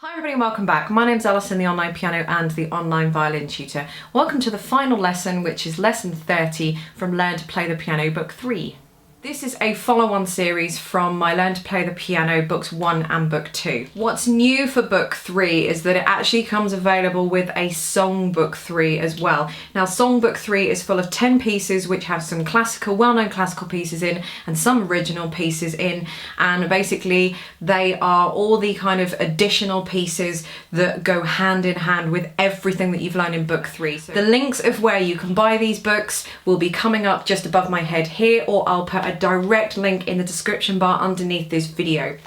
Hi everybody and welcome back. My name's Alison, the online piano and the online violin tutor. Welcome to the final lesson, which is lesson 30 from Learn to Play the Piano book 3. This is a follow-on series from my Learn to Play the Piano books 1 and book 2. What's new for book 3 is that it actually comes available with a song book 3 as well. Now song book 3 is full of 10 pieces which have some classical, well-known classical pieces in and some original pieces in, and basically they are all the kind of additional pieces that go hand in hand with everything that you've learned in book 3. So the links of where you can buy these books will be coming up just above my head here, or I'll put a direct link in the description bar underneath this video.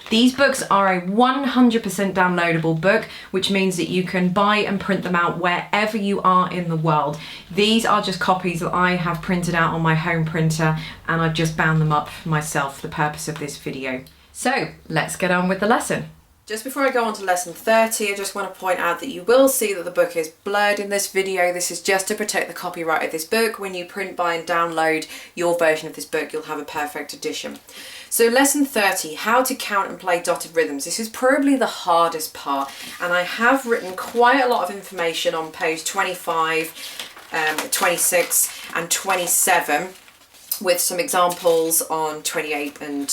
These books are a 100% downloadable book, which means that you can buy and print them out wherever you are in the world. These are just copies that I have printed out on my home printer, and I've just bound them up myself for the purpose of this video. So let's get on with the lesson. Just before I go on to lesson 30, I just want to point out that you will see that the book is blurred in this video. This is just to protect the copyright of this book. When you print, buy and download your version of this book, you'll have a perfect edition. So lesson 30, how to count and play dotted rhythms. This is probably the hardest part, and I have written quite a lot of information on page 25, 26 and 27. With some examples on 28 and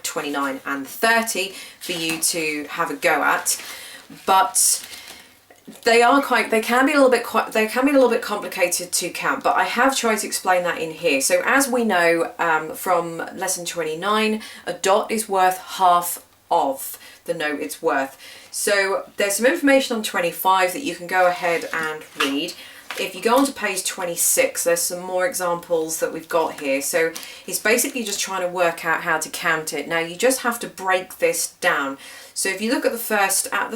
29 and 30 for you to have a go at, but they can be a little bit complicated to count, but I have tried to explain that in here. So as we know from lesson 29, a dot is worth half of the note it's worth. So there's some information on 25 that you can go ahead and read. If you go on to page 26, there's some more examples that we've got here. So it's basically just trying to work out how to count it. Now you just have to break this down. So if you look at the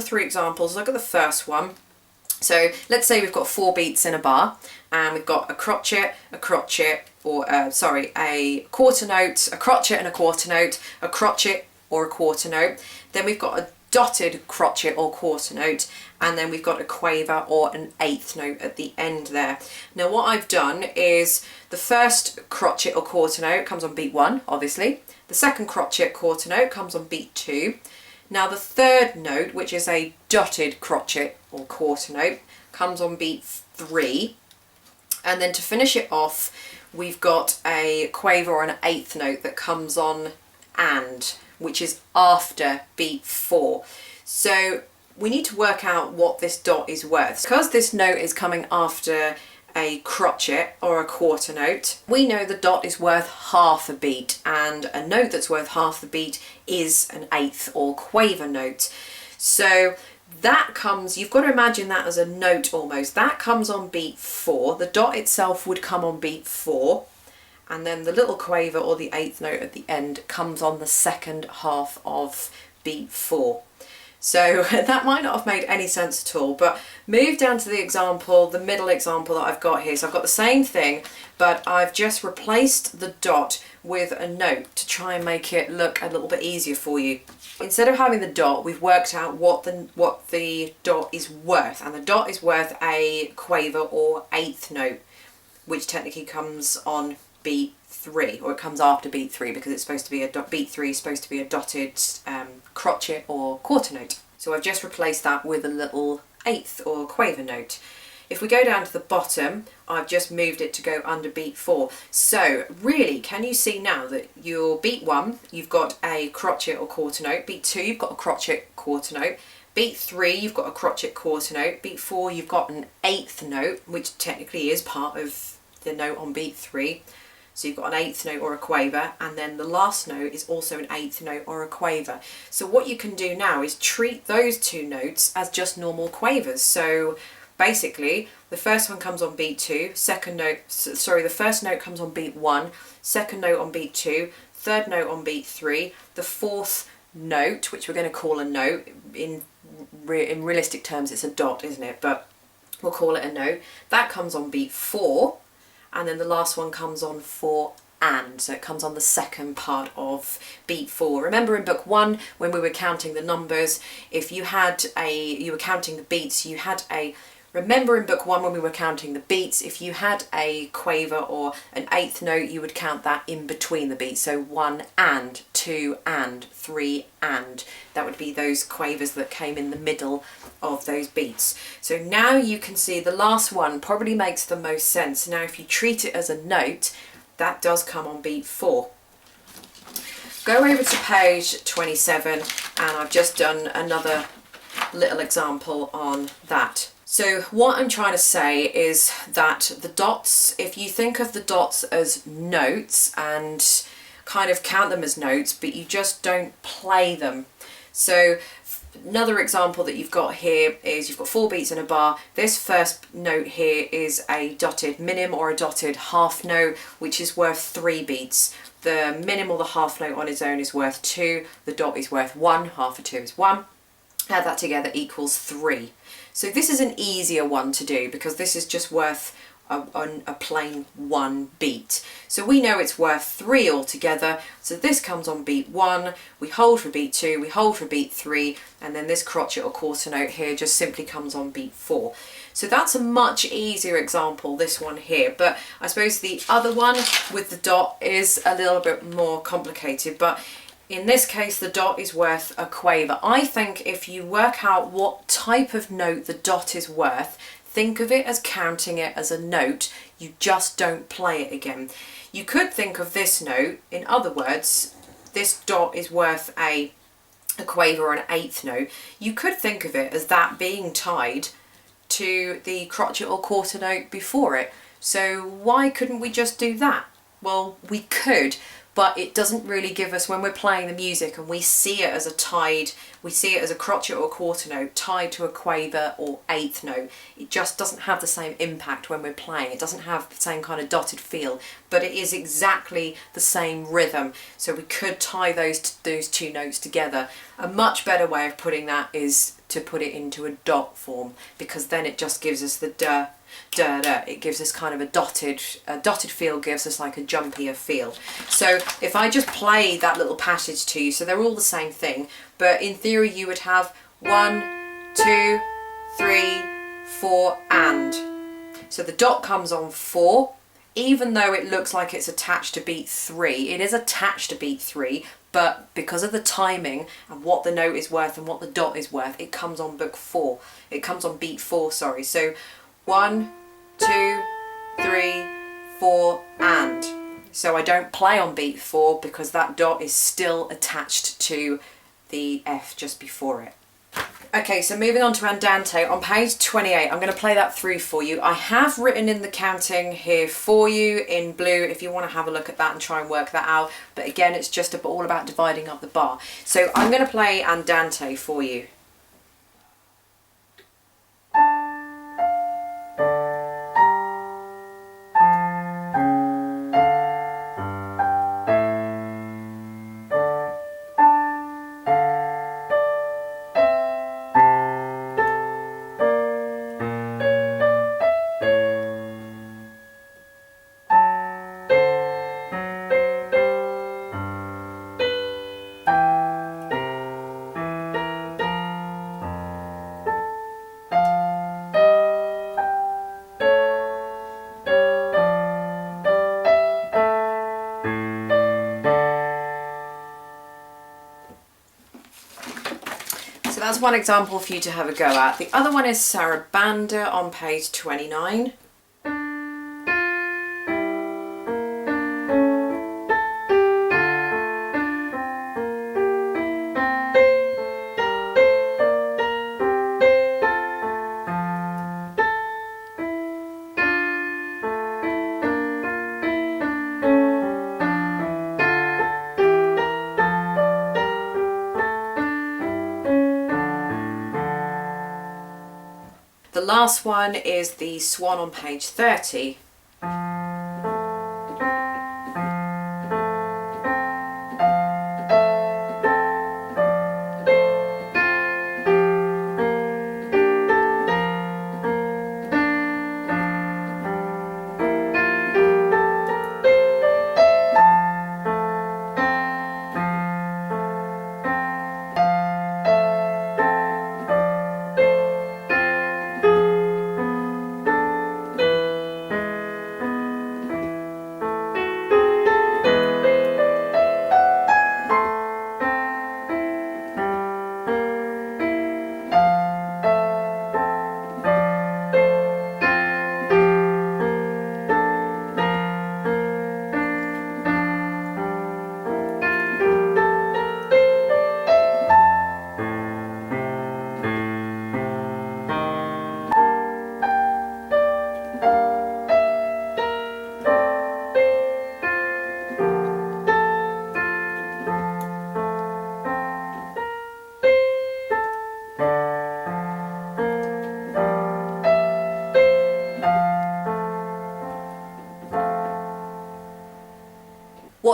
three examples, look at the first one. So let's say we've got 4 beats in a bar, and we've got a crotchet, a quarter note, a crotchet and a quarter note, a crotchet or a quarter note. Then we've got a dotted crotchet or quarter note, and then we've got a quaver or an eighth note at the end there. Now what I've done is the first crotchet or quarter note comes on beat 1, obviously. The second crotchet quarter note comes on beat 2. Now the third note, which is a dotted crotchet or quarter note, comes on beat 3. And then to finish it off, we've got a quaver or an eighth note that comes on and, which is after beat 4. So we need to work out what this dot is worth. Because this note is coming after a crotchet or a quarter note, we know the dot is worth half a beat, and a note that's worth half the beat is an eighth or quaver note. So that comes, you've got to imagine that as a note almost. That comes on beat 4. The dot itself would come on beat 4. And then the little quaver or the eighth note at the end comes on the second half of beat 4. So that might not have made any sense at all, but move down to the example, the middle example that I've got here. So I've got the same thing, but I've just replaced the dot with a note to try and make it look a little bit easier for you. Instead of having the dot, we've worked out what the dot is worth, and the dot is worth a quaver or eighth note, which technically comes on beat 3, or it comes after beat 3, because it's supposed to be beat 3 is supposed to be a dotted crotchet or quarter note. So I've just replaced that with a little eighth or quaver note. If we go down to the bottom, I've just moved it to go under beat 4. So really, can you see now that your beat 1, you've got a crotchet or quarter note, beat 2, you've got a crotchet quarter note, beat 3, you've got a crotchet quarter note, beat 4, you've got an eighth note, which technically is part of the note on beat 3. So you've got an eighth note or a quaver, and then the last note is also an eighth note or a quaver. So what you can do now is treat those two notes as just normal quavers. So basically, the first one comes on beat 2, the first note comes on beat 1, second note on beat 2, third note on beat 3, the fourth note, which we're going to call a note, in realistic terms it's a dot, isn't it? But we'll call it a note. That comes on beat 4. And then the last one comes on 4 and, so it comes on the second part of beat 4. Remember in book 1 when we were counting the numbers, if you were counting the beats, you had a Remember in book 1 when we were counting the beats, if you had a quaver or an eighth note, you would count that in between the beats. So 1 and, 2 and, 3 and. That would be those quavers that came in the middle of those beats. So now you can see the last one probably makes the most sense. Now if you treat it as a note, that does come on beat 4. Go over to page 27 and I've just done another little example on that. So what I'm trying to say is that the dots, if you think of the dots as notes and kind of count them as notes, but you just don't play them. So another example that you've got here is you've got 4 beats in a bar. This first note here is a dotted minim or a dotted half note, which is worth 3 beats. The minim or the half note on its own is worth 2. The dot is worth 1. Half of 2 is 1. Add that together equals 3. So this is an easier one to do because this is just worth a plain 1 beat. So we know it's worth 3 altogether. So this comes on beat 1, we hold for beat 2, we hold for beat 3, and then this crotchet or quarter note here just simply comes on beat 4. So that's a much easier example, this one here. But I suppose the other one with the dot is a little bit more complicated. But in this case, the dot is worth a quaver. I think if you work out what type of note the dot is worth, think of it as counting it as a note. You just don't play it again. You could think of this note, in other words, this dot is worth a quaver or an eighth note. You could think of it as that being tied to the crotchet or quarter note before it. So why couldn't we just do that? Well, we could, but it doesn't really give us, when we're playing the music and we see it as a tied, we see it as a crotchet or quarter note tied to a quaver or eighth note, it just doesn't have the same impact when we're playing. It doesn't have the same kind of dotted feel, but it is exactly the same rhythm. So we could tie those two notes together. A much better way of putting that is to put it into a dot form, because then it just gives us the da, da, da. It gives us kind of a dotted feel, gives us like a jumpier feel. So if I just play that little passage to you, so they're all the same thing, but in theory you would have 1, 2, 3, 4 and. So the dot comes on 4, even though it looks like it's attached to beat 3, it is attached to beat 3, but because of the timing and what the note is worth and what the dot is worth, it comes on book 4. It comes on beat 4, sorry. So 1, 2, 3, 4 and. So I don't play on beat 4 because that dot is still attached to the F just before it. Okay, so moving on to Andante, on page 28, I'm going to play that through for you. I have written in the counting here for you in blue if you want to have a look at that and try and work that out. But again, it's just all about dividing up the bar. So I'm going to play Andante for you. So that's one example for you to have a go at. The other one is Sarabanda on page 29. The last one is the Swan on page 30.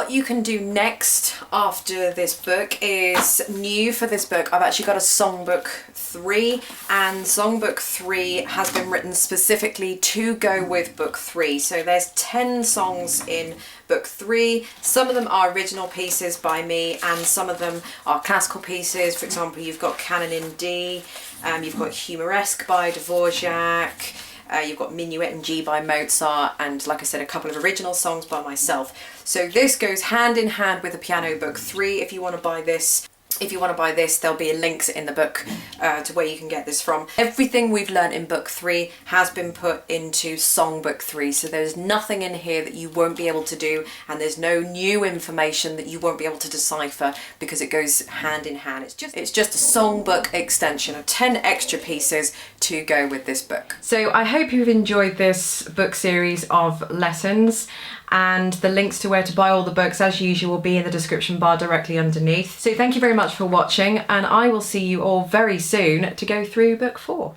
what you can do next after this book is new for this book. I've actually got a Songbook 3, and Songbook 3 has been written specifically to go with book 3. So there's 10 songs in book 3. Some of them are original pieces by me and some of them are classical pieces. For example, you've got Canon in D, you've got Humoresque by Dvorak, you've got Minuet in G by Mozart, and like I said, a couple of original songs by myself. So this goes hand in hand with the piano book 3. If you want to buy this, there'll be links in the book to where you can get this from. Everything we've learned in book 3 has been put into Songbook 3, so there's nothing in here that you won't be able to do, and there's no new information that you won't be able to decipher because it goes hand in hand. It's just a songbook extension of 10 extra pieces to go with this book. So I hope you've enjoyed this book series of lessons, and the links to where to buy all the books as usual will be in the description bar directly underneath. So thank you very much for watching, and I will see you all very soon to go through book 4.